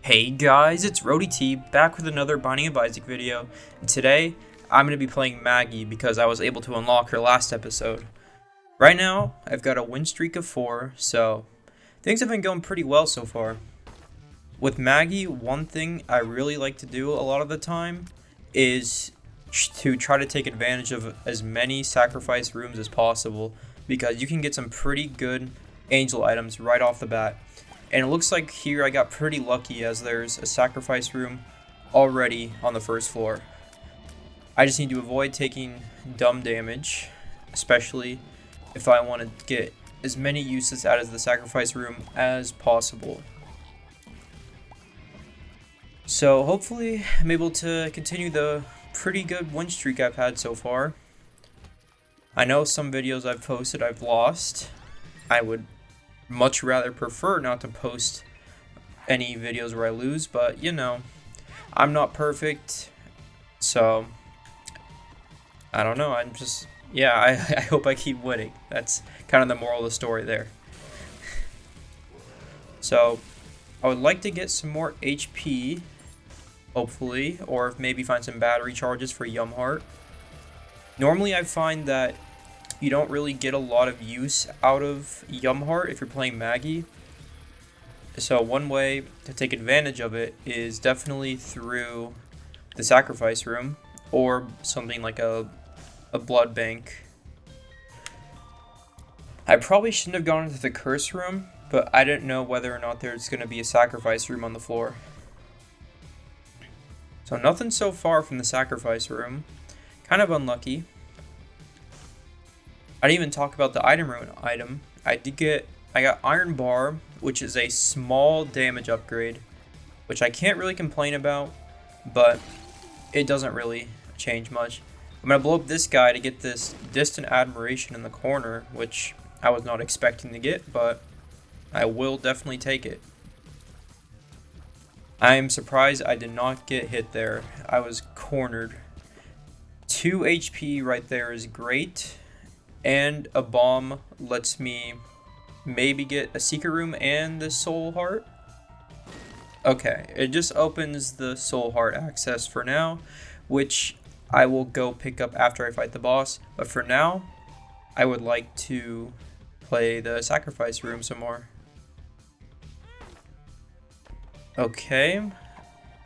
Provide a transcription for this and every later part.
Hey guys, it's T back with another Binding of Isaac video, and today I'm going to be playing Maggie because I was able to unlock her last episode. Right now, I've got a win streak of 4, so things have been going pretty well so far. With Maggie, one thing I really like to do a lot of the time is to try to take advantage of as many sacrifice rooms as possible, because you can get some pretty good angel items right off the bat. And it looks like here I got pretty lucky, as there's a sacrifice room already on the first floor. I just need to avoid taking dumb damage, especially if I want to get as many uses out of the sacrifice room as possible. So hopefully I'm able to continue the pretty good win streak I've had so far. I know some videos I've posted I've lost. I would much rather prefer not to post any videos where I lose, but you know, I'm not perfect, so I don't know. I'm just, yeah, I hope I keep winning. That's kind of the moral of the story there. So I would like to get some more HP, hopefully, or maybe find some battery charges for Yumheart. Normally I find that you don't really get a lot of use out of Yumheart if you're playing Maggie. So one way to take advantage of it is definitely through the sacrifice room or something like a blood bank. I probably shouldn't have gone into the curse room, but I didn't know whether or not there's going to be a sacrifice room on the floor. So nothing so far from the sacrifice room. Kind of unlucky. I didn't even talk about the item room item. I got Iron Bar, which is a small damage upgrade, which I can't really complain about, but it doesn't really change much. I'm going to blow up this guy to get this Distant Admiration in the corner, which I was not expecting to get, but I will definitely take it. I am surprised I did not get hit there. I was cornered. 2 HP right there is great. And a bomb lets me maybe get a secret room and the soul heart. Okay, it just opens the soul heart access for now, which I will go pick up after I fight the boss. But for now, I would like to play the sacrifice room some more. Okay,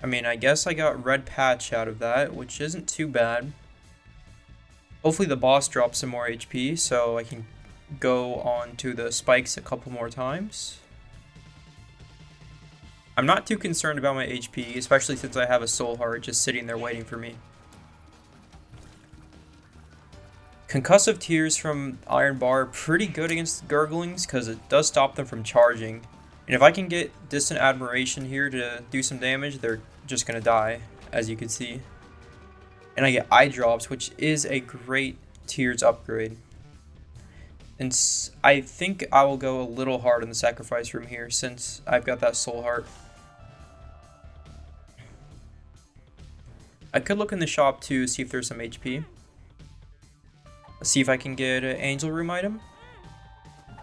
I mean, I guess I got red patch out of that, which isn't too bad. Hopefully the boss drops some more HP so I can go on to the spikes a couple more times. I'm not too concerned about my HP, especially since I have a soul heart just sitting there waiting for me. Concussive Tears from Iron Bar are pretty good against Gurglings because it does stop them from charging. And if I can get Distant Admiration here to do some damage, they're just going to die, as you can see. And I get Eye Drops, which is a great Tears upgrade. And I think I will go a little hard in the sacrifice room here since I've got that soul heart. I could look in the shop to see if there's some HP. Let's see if I can get an angel room item.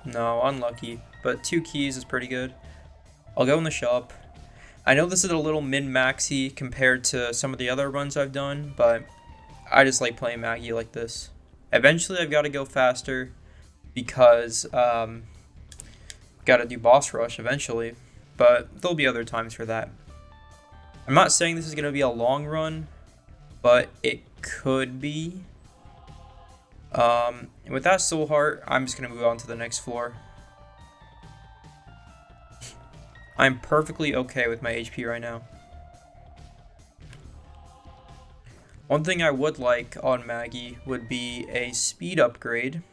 No, unlucky. But 2 keys is pretty good. I'll go in the shop. I know this is a little min-maxy compared to some of the other runs I've done, but I just like playing Maggie like this. Eventually I've got to go faster because got to do boss rush eventually, but there'll be other times for that. I'm not saying this is going to be a long run, but it could be. And with that soul heart, I'm just going to move on to the next floor. I'm perfectly okay with my HP right now. One thing I would like on Maggie would be a speed upgrade,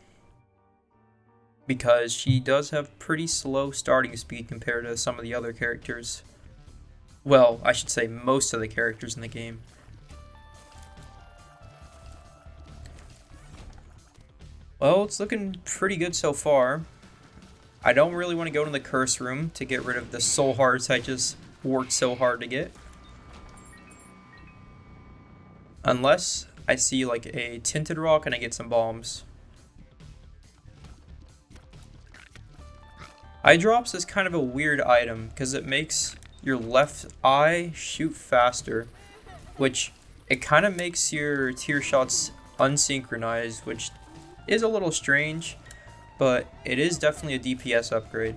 because she does have pretty slow starting speed compared to some of the other characters. Well, I should say most of the characters in the game. Well, it's looking pretty good so far. I don't really want to go to the curse room to get rid of the soul hearts I just worked so hard to get. Unless I see like a tinted rock and I get some bombs. Eye drops is kind of a weird item because it makes your left eye shoot faster, which it kind of makes your tier shots unsynchronized, which is a little strange, but it is definitely a DPS upgrade.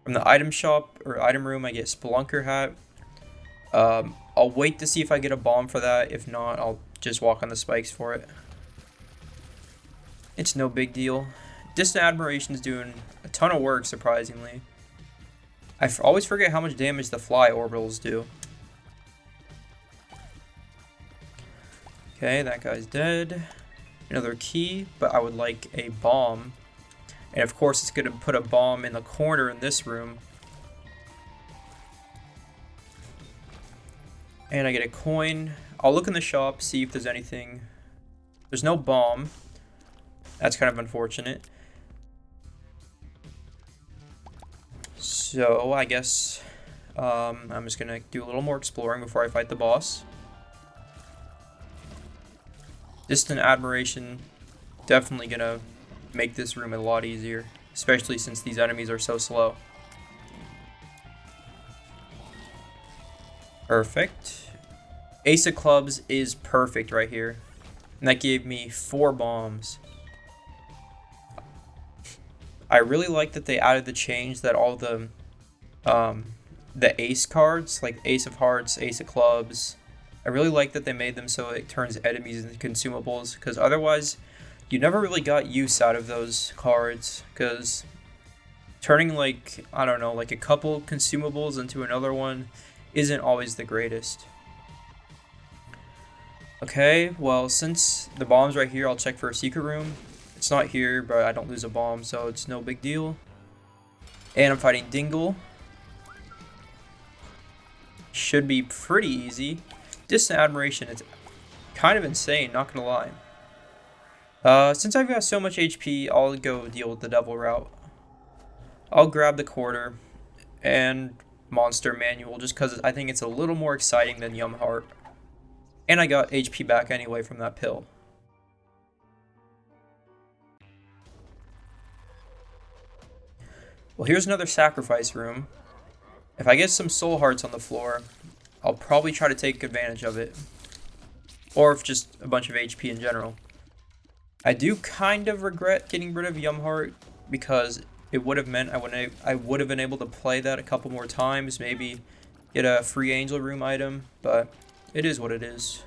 From the item shop or item room, I get Spelunker Hat. I'll wait to see if I get a bomb for that. If not, I'll just walk on the spikes for it. It's no big deal. Distant Admiration is doing a ton of work, surprisingly. I always forget how much damage the fly orbitals do. Okay, that guy's dead. Another key, but I would like a bomb. And of course, it's going to put a bomb in the corner in this room. And I get a coin. I'll look in the shop, see if there's anything. There's no bomb. That's kind of unfortunate. So I guess I'm just going to do a little more exploring before I fight the boss. Distant Admiration, definitely going to make this room a lot easier, especially since these enemies are so slow. Perfect. Ace of Clubs is perfect right here. And that gave me 4 bombs. I really like that they added the change that all the ace cards, like Ace of Hearts, Ace of Clubs, I really like that they made them so it turns enemies into consumables, because otherwise you never really got use out of those cards, because turning like, I don't know, like a couple consumables into another one isn't always the greatest. Okay, well, since the bomb's right here, I'll check for a secret room. It's not here, but I don't lose a bomb, so it's no big deal. And I'm fighting Dingle. Should be pretty easy. Distant Admiration, it's kind of insane, not gonna lie. Since I've got so much HP, I'll go deal with the devil route. I'll grab the quarter and monster manual just because I think it's a little more exciting than Yum Heart. And I got HP back anyway from that pill. Well, here's another sacrifice room. If I get some soul hearts on the floor, I'll probably try to take advantage of it. Or if just a bunch of HP in general. I do kind of regret getting rid of Yum Heart because it would have meant I would have been able to play that a couple more times, maybe get a free angel room item, but it is what it is.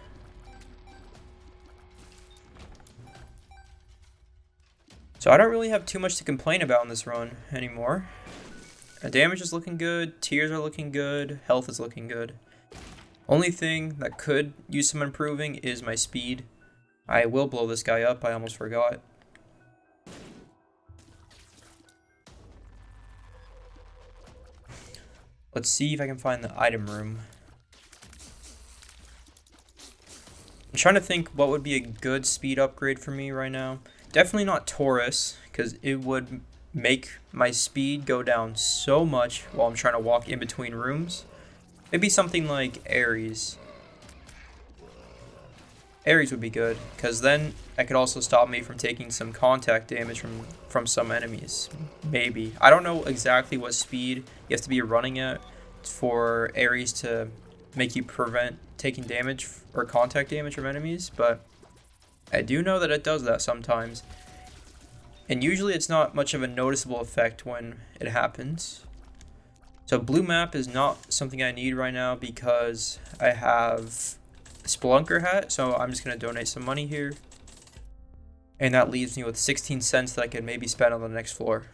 So I don't really have too much to complain about in this run anymore. Damage is looking good, tiers are looking good, health is looking good. Only thing that could use some improving is my speed. I will blow this guy up, I almost forgot. Let's see if I can find the item room. I'm trying to think what would be a good speed upgrade for me right now. Definitely not Taurus, because it would make my speed go down so much while I'm trying to walk in between rooms. Maybe something like Ares. Ares would be good, because then that could also stop me from taking some contact damage from some enemies. Maybe. I don't know exactly what speed you have to be running at for Ares to make you prevent taking damage or contact damage from enemies, but I do know that it does that sometimes. And usually it's not much of a noticeable effect when it happens. So blue map is not something I need right now because I have Spelunker Hat, so I'm just going to donate some money here. And that leaves me with 16 cents that I could maybe spend on the next floor.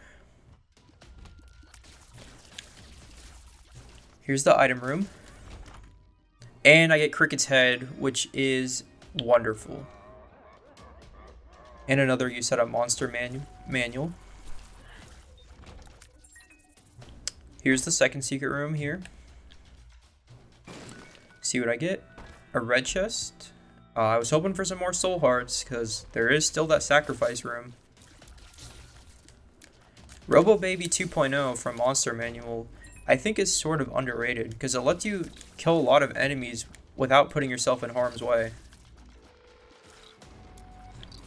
Here's the item room. And I get Cricket's Head, which is wonderful. And another use set up monster manual. Here's the second secret room here. See what I get. A red chest. I was hoping for some more soul hearts because there is still that sacrifice room. Robo Baby 2.0 from Monster Manual I think is sort of underrated because it lets you kill a lot of enemies without putting yourself in harm's way.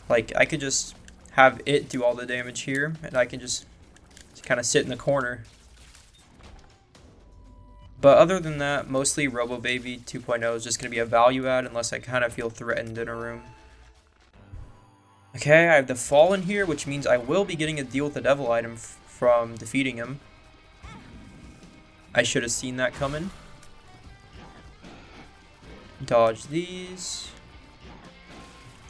Like, I could just have it do all the damage here, and I can just kind of sit in the corner. But other than that, mostly Robo Baby 2.0 is just going to be a value add unless I kind of feel threatened in a room. Okay, I have the Fallen here, which means I will be getting a Deal with the Devil item from defeating him. I should have seen that coming. Dodge these.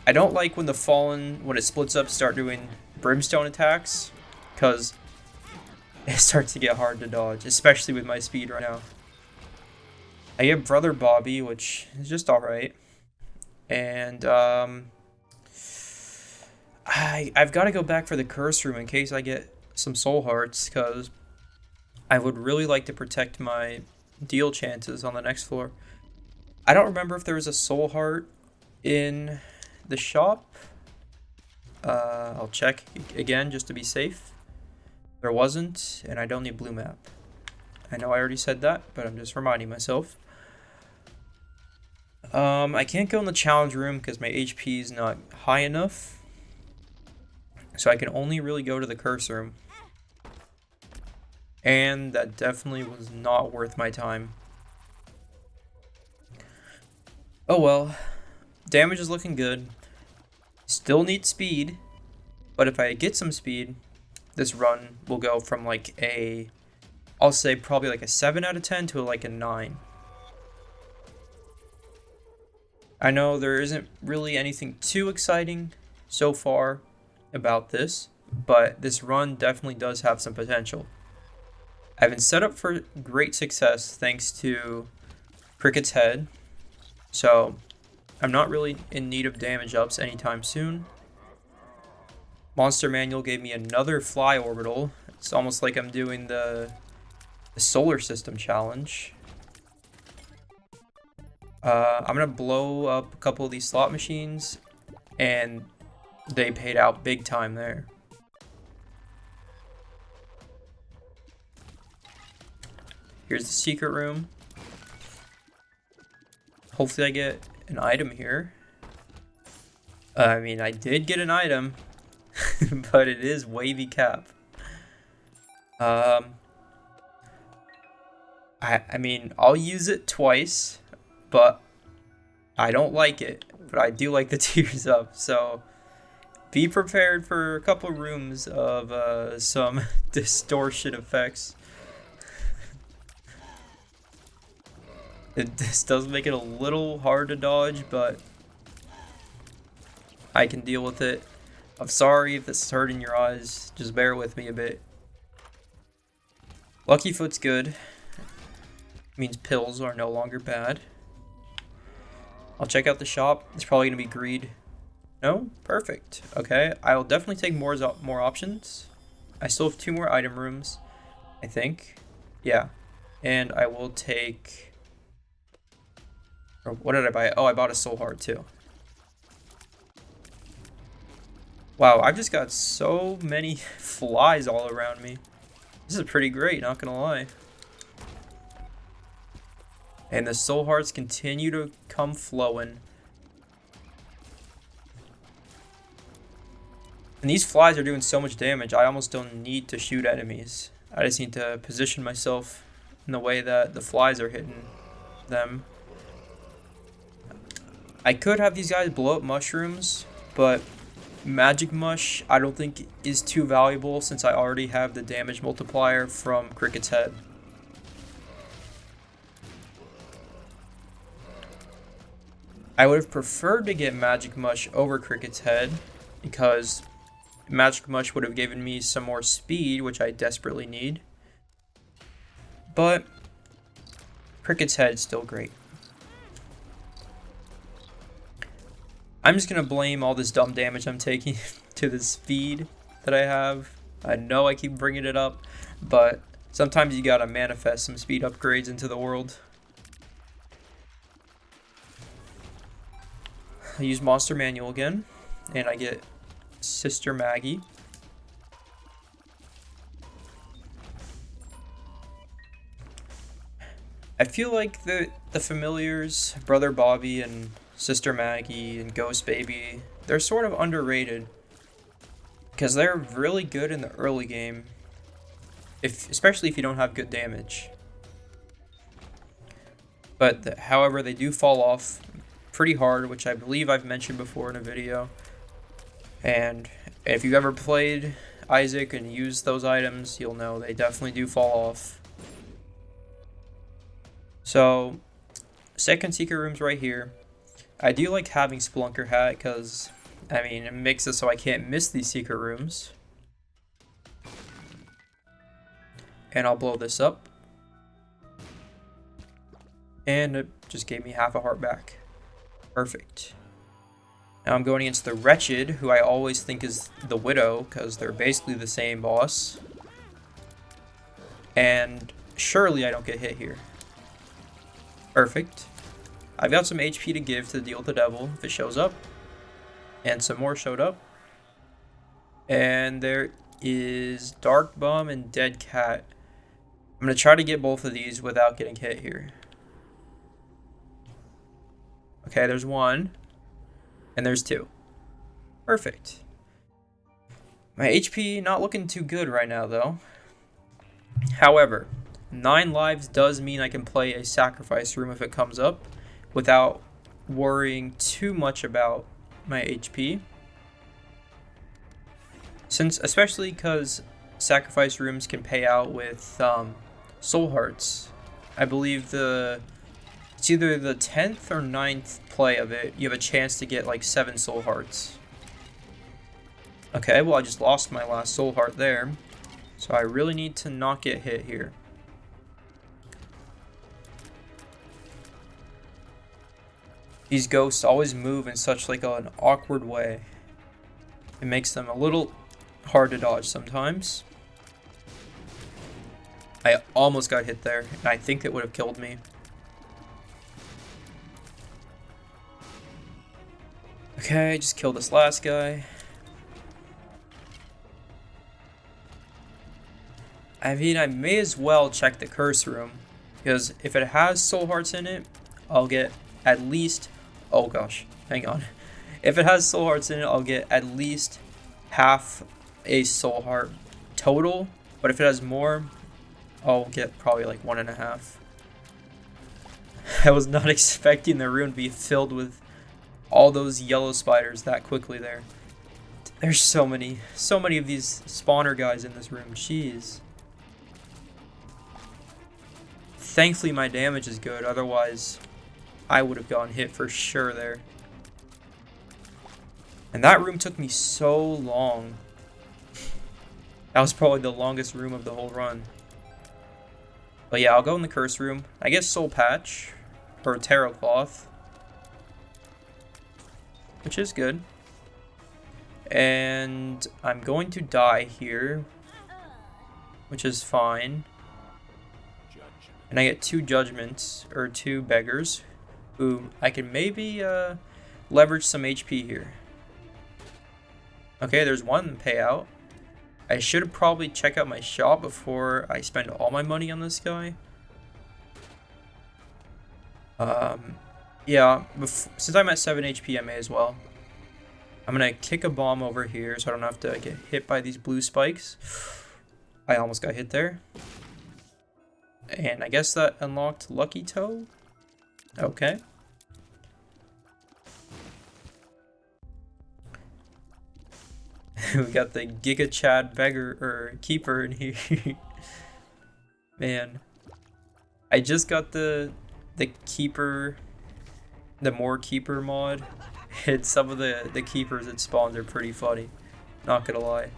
I don't like when the Fallen, when it splits up, start doing Brimstone attacks, because it starts to get hard to dodge, especially with my speed right now. I get Brother Bobby, which is just alright. And I've got to go back for the curse room in case I get some soul hearts, because I would really like to protect my deal chances on the next floor. I don't remember if there was a soul heart in the shop. I'll check again just to be safe. There wasn't, and I don't need blue map. I know I already said that, but I'm just reminding myself. I can't go in the challenge room because my HP is not high enough. So I can only really go to the curse room. And that definitely was not worth my time. Oh well. Damage is looking good. Still need speed. But if I get some speed, this run will go from like a, I'll say probably like a 7 out of 10 to like a 9. I know there isn't really anything too exciting so far about this, but this run definitely does have some potential. I've been set up for great success thanks to Cricket's Head, so I'm not really in need of damage ups anytime soon. Monster Manual gave me another fly orbital. It's almost like I'm doing the solar system challenge. I'm gonna blow up a couple of these slot machines, and they paid out big time there. Here's the secret room. Hopefully I get an item here. I mean, I did get an item, but it is wavy cap. I mean, I'll use it twice, but I don't like it. But I do like the tears up, so be prepared for a couple rooms of some distortion effects. This does make it a little hard to dodge, but I can deal with it. I'm sorry if this is hurting your eyes. Just bear with me a bit. Lucky Foot's good. Means pills are no longer bad. I'll check out the shop. It's probably going to be greed. No? Perfect. Okay, I'll definitely take more options. I still have 2 more item rooms, I think. Yeah. And I will take... Or what did I buy? Oh, I bought a soul heart too. Wow, I've just got so many flies all around me. This is pretty great, not gonna lie. And the soul hearts continue to come flowing. And these flies are doing so much damage, I almost don't need to shoot enemies. I just need to position myself in the way that the flies are hitting them. I could have these guys blow up mushrooms, but Magic Mush I don't think is too valuable since I already have the damage multiplier from Cricket's Head. I would have preferred to get Magic Mush over Cricket's Head because Magic Mush would have given me some more speed, which I desperately need. But Cricket's Head is still great. I'm just going to blame all this dumb damage I'm taking to the speed that I have. I know I keep bringing it up, but sometimes you gotta manifest some speed upgrades into the world. I use Monster Manual again, and I get Sister Maggie. I feel like the familiars, Brother Bobby and Sister Maggie and Ghost Baby, they're sort of underrated because they're really good in the early game, especially if you don't have good damage. But however, they do fall off pretty hard, which I believe I've mentioned before in a video. And if you've ever played Isaac and used those items, you'll know they definitely do fall off. So, second secret room's right here. I do like having Spelunker Hat because, I mean, it makes it so I can't miss these secret rooms. And I'll blow this up. And it just gave me half a heart back. Perfect. Now I'm going against the Wretched, who I always think is the Widow, because they're basically the same boss. And surely I don't get hit here. Perfect. I've got some HP to give to deal with the devil if it shows up. And some more showed up. And there is Dark Bum and Dead Cat. I'm going to try to get both of these without getting hit here. Okay, there's one. And there's two. Perfect. My HP not looking too good right now, though. However, 9 lives does mean I can play a sacrifice room if it comes up without worrying too much about my HP. Especially because sacrifice rooms can pay out with soul hearts. I believe it's either the 10th or 9th play of it, you have a chance to get like 7 soul hearts. Okay, well I just lost my last soul heart there. So I really need to not get hit here. These ghosts always move in such like an awkward way. It makes them a little hard to dodge sometimes. I almost got hit there, and I think it would have killed me. Okay, just kill this last guy. I mean, I may as well check the curse room, because if it has soul hearts in it, I'll get at least... Oh gosh, hang on. If it has soul hearts in it, I'll get at least half a soul heart total, but if it has more, I'll get probably like 1.5. I was not expecting the room to be filled with all those yellow spiders that quickly there. There's so many of these spawner guys in this room, jeez. Thankfully my damage is good, otherwise I would have gotten hit for sure there. And that room took me so long. That was probably the longest room of the whole run. But yeah, I'll go in the curse room. I guess soul patch or tarot cloth, which is good. And I'm going to die here, which is fine. And I get 2 judgments, or 2 beggars. Ooh, I can maybe leverage some HP here. Okay, there's 1 payout. I should probably check out my shop before I spend all my money on this guy. Yeah, since I'm at 7 HP, I may as well. I'm gonna kick a bomb over here so I don't have to get hit by these blue spikes. I almost got hit there. And I guess that unlocked Lucky Toe? Okay. We got the Giga Chad beggar or keeper in here. Man. I just got the keeper, the more keeper mod. And some of the keepers it spawns are pretty funny. Not gonna lie.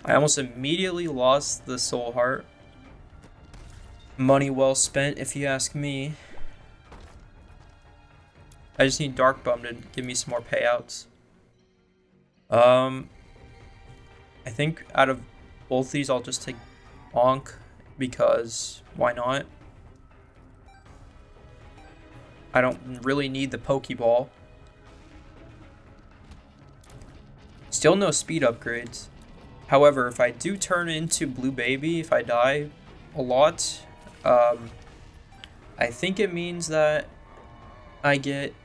I almost immediately lost the soul heart. Money well spent, if you ask me. I just need Dark Bum to give me some more payouts. I think out of both these, I'll just take Bonk, because why not? I don't really need the Pokeball. Still no speed upgrades. However, if I do turn into Blue Baby, if I die a lot, I think it means that I get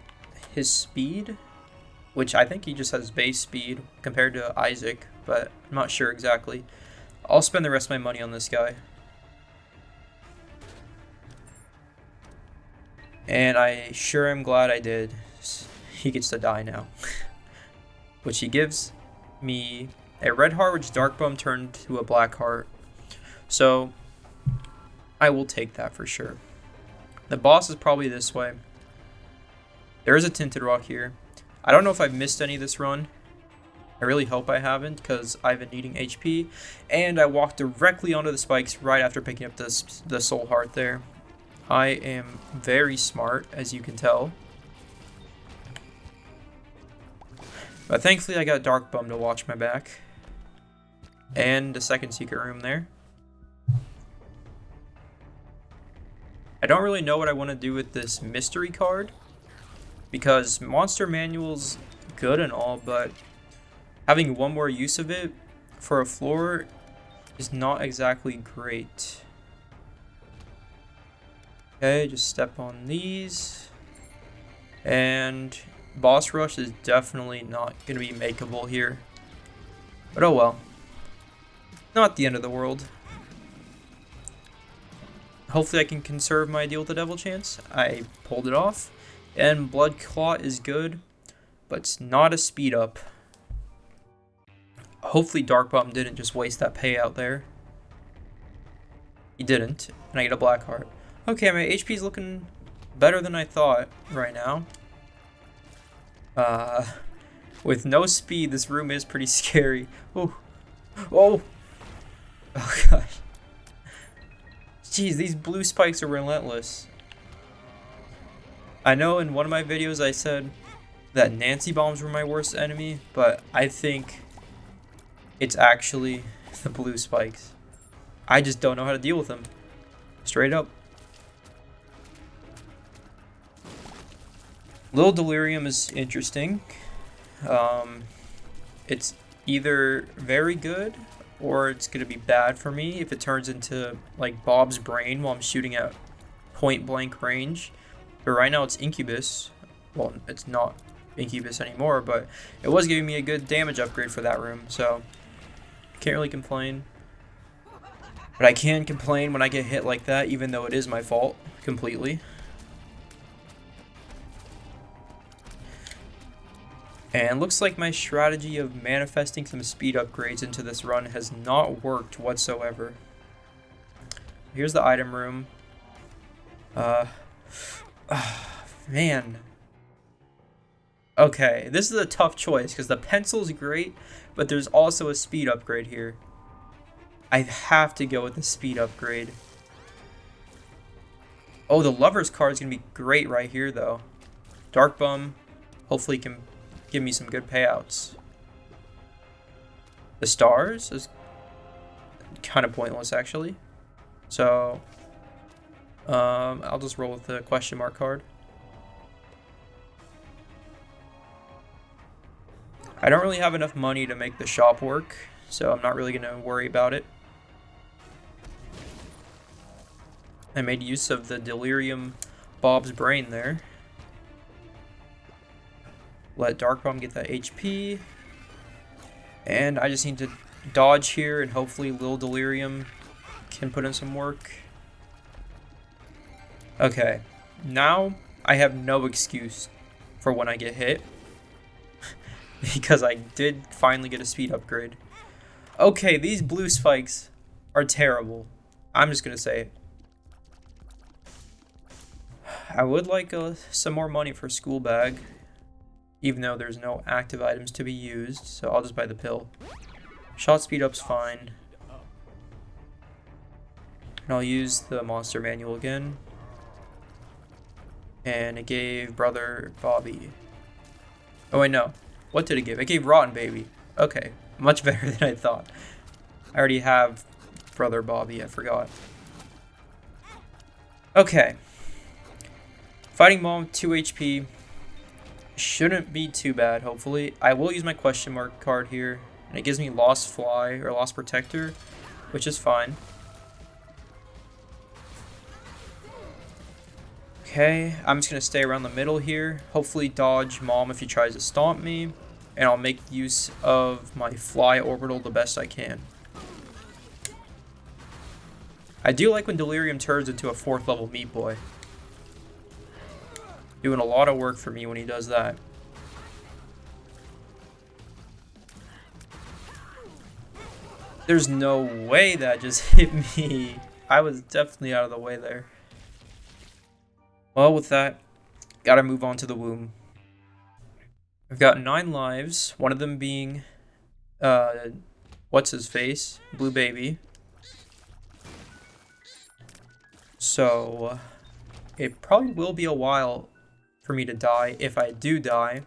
his speed, which I think he just has base speed compared to Isaac, but I'm not sure exactly. I'll spend the rest of my money on this guy. And I sure am glad I did. He gets to die now. Which he gives me a red heart, which Dark Bum turned to a black heart. So I will take that for sure. The boss is probably this way. There is a tinted rock here. I don't know if I've missed any this run. I really hope I haven't, because I've been needing HP. And I walked directly onto the spikes right after picking up the soul heart there. I am very smart, as you can tell. But thankfully I got Dark Bum to watch my back. And a second secret room there. I don't really know what I want to do with this mystery card, because Monster Manual's good and all, but having one more use of it for a floor is not exactly great. Okay, just step on these. And boss rush is definitely not going to be makeable here. But oh well. Not the end of the world. Hopefully I can conserve my deal with the Devil Chance. I pulled it off. And Blood CLOT is good, but it's not a speed up. Hopefully Dark Bum didn't just waste that payout there. He didn't, and I get a black heart. Okay, my HP is looking better than I thought right now. With no speed, this room is pretty scary. Oh, oh, oh gosh. Jeez, these blue spikes are relentless. I know in one of my videos I said that Nancy bombs were my worst enemy, but I think it's actually the blue spikes. I just don't know how to deal with them. Straight up. Little Delirium is interesting. It's either very good or it's going to be bad for me if it turns into like Bob's brain while I'm shooting at point blank range. But right now it's Incubus. Well, it's not Incubus anymore, but it was giving me a good damage upgrade for that room, so can't really complain. But I can complain when I get hit like that, even though it is my fault completely. And looks like my strategy of manifesting some speed upgrades into this run has not worked whatsoever. Here's the item room. Man. Okay, this is a tough choice because the pencil's great, but there's also a speed upgrade here. I have to go with the speed upgrade. Oh, the Lover's card is going to be great right here, though. Dark Bum hopefully can give me some good payouts. The stars is kind of pointless, actually. So, I'll just roll with the question mark card. I don't really have enough money to make the shop work, so I'm not really going to worry about it. I made use of the Delirium Bob's brain there. Let Dark Bum get that HP. And I just need to dodge here, and hopefully Lil Delirium can put in some work. Okay, now I have no excuse for when I get hit. Because I did finally get a speed upgrade. Okay, these blue spikes are terrible. I'm just going to say it. I would like some more money for school bag, even though there's no active items to be used, so I'll just buy the pill. Shot speed up's fine. And I'll use the monster manual again. And it gave Brother Bobby. Oh wait, no. What did it give? It gave Rotten Baby. Okay, much better than I thought. I already have Brother Bobby, I forgot. Okay. Fighting Mom, 2 HP. Shouldn't be too bad, hopefully. I will use my question mark card here. And it gives me Lost Fly, or Lost Protector, which is fine. Okay, I'm just going to stay around the middle here. Hopefully dodge Mom if he tries to stomp me. And I'll make use of my Fly Orbital the best I can. I do like when Delirium turns into a 4th level Meat Boy. Doing a lot of work for me when he does that. There's no way that just hit me. I was definitely out of the way there. Well, with that, gotta move on to the womb. I've got 9 lives, one of them being, what's his face? Blue Baby. So, it probably will be a while for me to die. If I do die,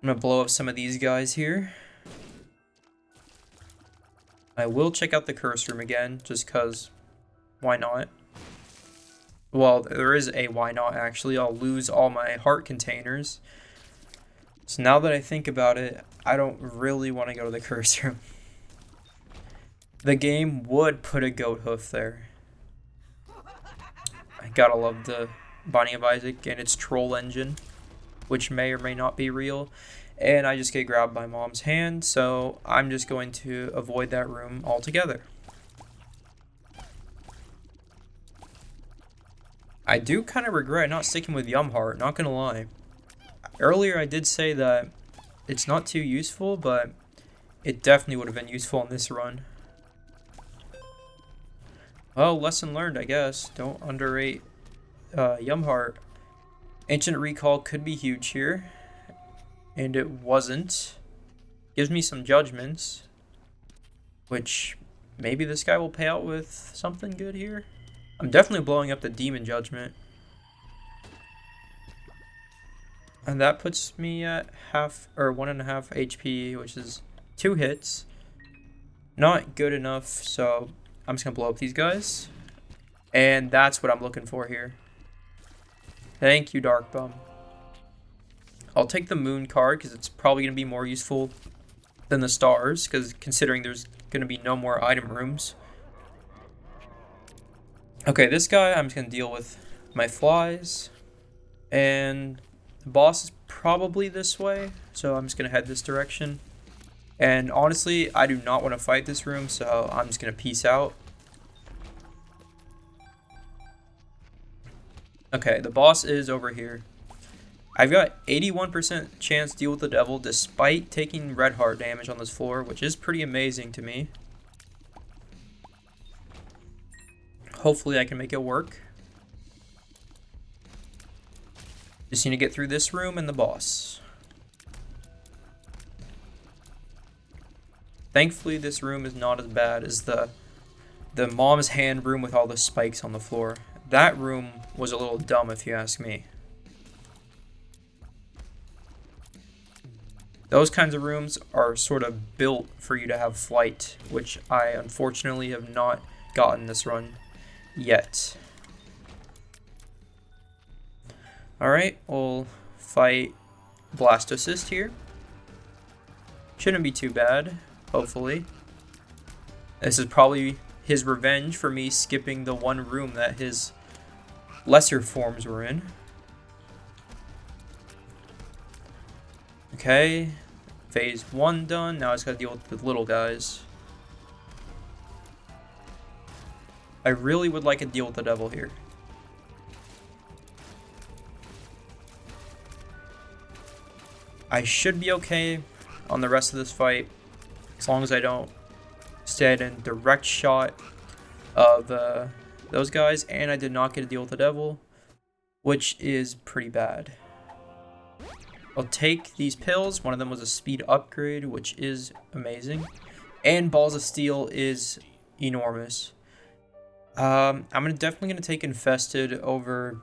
I'm gonna blow up some of these guys here. I will check out the curse room again, just cause, why not? Well, there is a why not actually. I'll lose all my heart containers. So now that I think about it, I don't really want to go to the curse room. The game would put a goat hoof there. I gotta love the Binding of Isaac and its troll engine, which may or may not be real. And I just get grabbed by Mom's hand, so I'm just going to avoid that room altogether. I do kind of regret not sticking with Yumheart, not gonna lie. Earlier I did say that it's not too useful, but it definitely would have been useful on this run. Well, lesson learned, I guess. Don't underrate Yumheart. Ancient Recall could be huge here. And it wasn't. Gives me some judgments, which maybe this guy will pay out with something good here. I'm definitely blowing up the Demon Judgment. And that puts me at 1.5 HP, which is 2 hits. Not good enough, so I'm just gonna blow up these guys. And that's what I'm looking for here. Thank you, Dark Bum. I'll take the moon card because it's probably going to be more useful than the stars, because considering there's going to be no more item rooms. Okay, this guy I'm just going to deal with my flies. And the boss is probably this way, so I'm just going to head this direction. And honestly, I do not want to fight this room, so I'm just going to peace out. Okay, the boss is over here. I've got 81% chance to deal with the devil despite taking red heart damage on this floor, which is pretty amazing to me. Hopefully I can make it work. Just need to get through this room and the boss. Thankfully this room is not as bad as the mom's hand room with all the spikes on the floor. That room was a little dumb if you ask me. Those kinds of rooms are sort of built for you to have flight, which I unfortunately have not gotten this run yet. Alright, we'll fight Blastocyst here. Shouldn't be too bad, hopefully. This is probably his revenge for me skipping the one room that his lesser forms were in. Okay, phase 1 done. Now I just gotta deal with the little guys. I really would like to deal with the devil here. I should be okay on the rest of this fight, as long as I don't stay in direct shot of those guys, and I did not get to deal with the devil, which is pretty bad. I'll take these pills. One of them was a speed upgrade, which is amazing. And Balls of Steel is enormous. I'm definitely going to take Infested over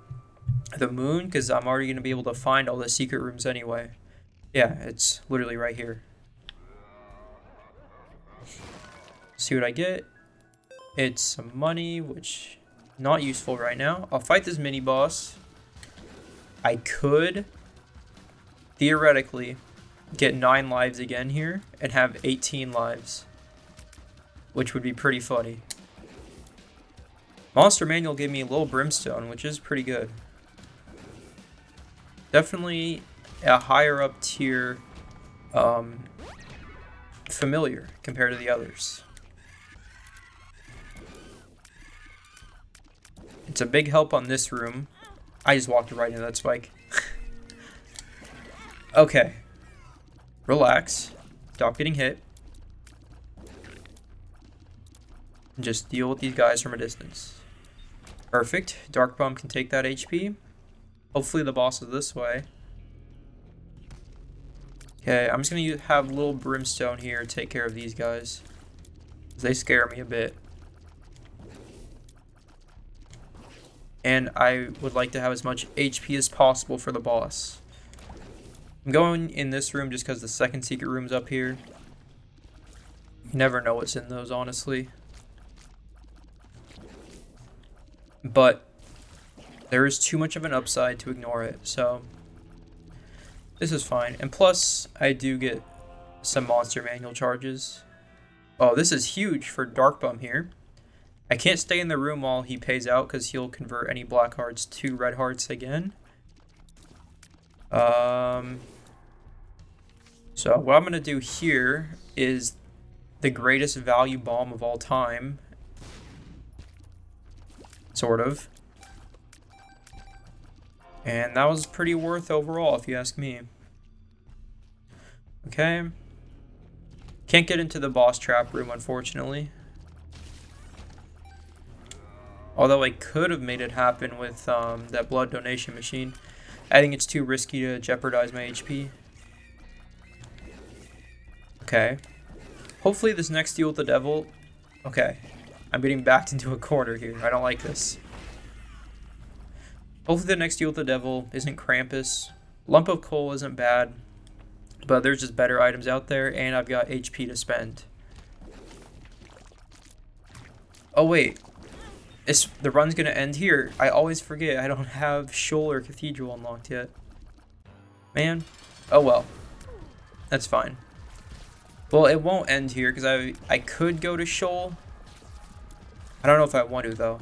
the Moon, because I'm already going to be able to find all the secret rooms anyway. Yeah, it's literally right here. See what I get. It's some money, which not useful right now. I'll fight this mini boss. I could theoretically get 9 lives again here and have 18 lives, which would be pretty funny. Monster Manual gave me a little brimstone, which is pretty good. Definitely a higher up tier familiar compared to the others. It's a big help on this room I just walked right into that spike. Okay. Relax. Stop getting hit. And just deal with these guys from a distance. Perfect. Dark Bomb can take that HP. Hopefully the boss is this way. Okay, I'm just going to have little Brimstone here take care of these guys. They scare me a bit. And I would like to have as much HP as possible for the boss. I'm going in this room just because the second secret room's up here. You never know what's in those, honestly. But there is too much of an upside to ignore it, so this is fine. And plus, I do get some monster manual charges. Oh, this is huge for Dark Bum here. I can't stay in the room while he pays out because he'll convert any black hearts to red hearts again. So what I'm going to do here is the greatest value bomb of all time. Sort of. And that was pretty worth overall, if you ask me. Okay. Can't get into the boss trap room, unfortunately. Although I could have made it happen with that blood donation machine. I think it's too risky to jeopardize my HP. Okay. Hopefully this next deal with the devil... Okay. I'm getting backed into a corner here. I don't like this. Hopefully the next deal with the devil isn't Krampus. Lump of coal isn't bad. But there's just better items out there. And I've got HP to spend. Oh wait. The run's going to end here. I always forget. I don't have Shoal or Cathedral unlocked yet. Man. Oh well. That's fine. Well, it won't end here because I could go to Shoal. I don't know if I want to, though.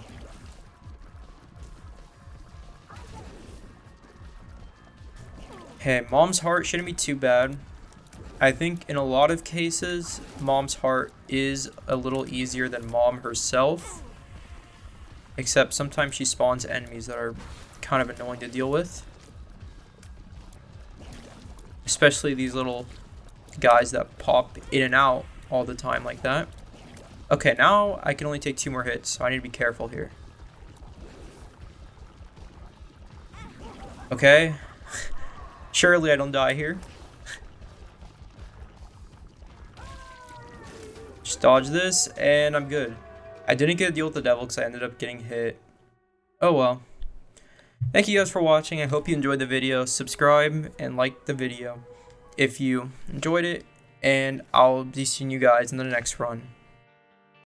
Hey, Mom's Heart shouldn't be too bad. I think in a lot of cases, Mom's Heart is a little easier than Mom herself. Except sometimes she spawns enemies that are kind of annoying to deal with. Especially these little guys that pop in and out all the time like that. Okay, now I can only take 2 more hits, so I need to be careful here. Okay. Surely I don't die here. Just dodge this, and I'm good. I didn't get a deal with the devil because I ended up getting hit. Oh well. Thank you guys for watching. I hope you enjoyed the video. Subscribe and like the video if you enjoyed it. And I'll be seeing you guys in the next run.